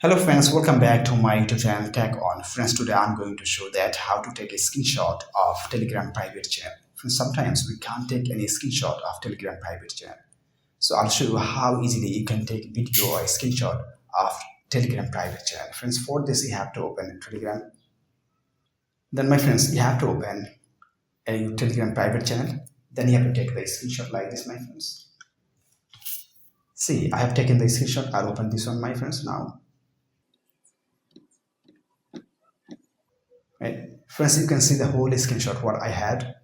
Hello friends, welcome back to my YouTube channel Tech On. Friends, today I'm going to show that how to take a screenshot of Telegram private channel. Friends, sometimes we can't take any screenshot of Telegram private channel. So I'll show you how easily you can take video or a screenshot of Telegram private channel. Friends, for this you have to open Telegram. Then my friends, you have to open a Telegram private channel. Then you have to take the screenshot like this, my friends. See, I have taken the screenshot. I'll open this one, my friends, now. Right, friends, you can see the whole screenshot what I had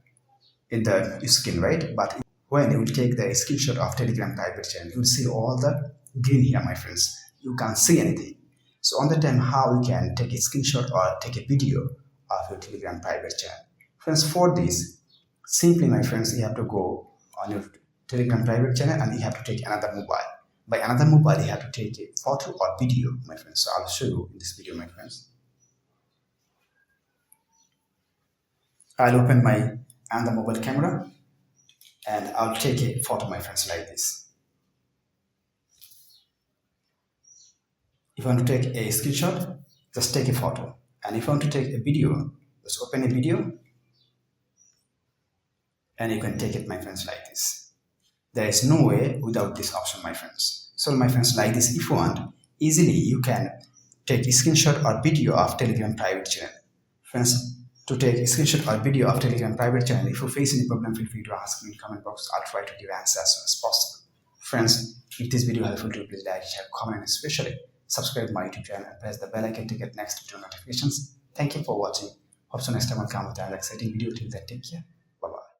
in the screen, right? But when you take the screenshot of Telegram private channel, you will see all the green here, my friends. You can't see anything. So on the time, how you can take a screenshot or take a video of your Telegram private channel? Friends, for this, simply, my friends, you have to go on your Telegram private channel and you have to take another mobile. By another mobile, you have to take a photo or video, my friends. So I'll show you in this video, my friends. I'll open my and the mobile camera and I'll take a photo, my friends, like this. If you want to take a screenshot, just take a photo. And if you want to take a video, just open a video and you can take it, my friends, like this. There is no way without this option, my friends. So my friends, like this, if you want, easily you can take a screenshot or video of Telegram private channel. Friends, to take a screenshot or video of Telegram private channel, if you face any problem, feel free to ask me in the comment box. I'll try to give answer as soon as possible. Friends, if this video helpful to you, please like, share, comment, and especially subscribe my YouTube channel and press the bell icon to get next video notifications. Thank you for watching. Hope so next time I'll come with another exciting video. Till then, take care.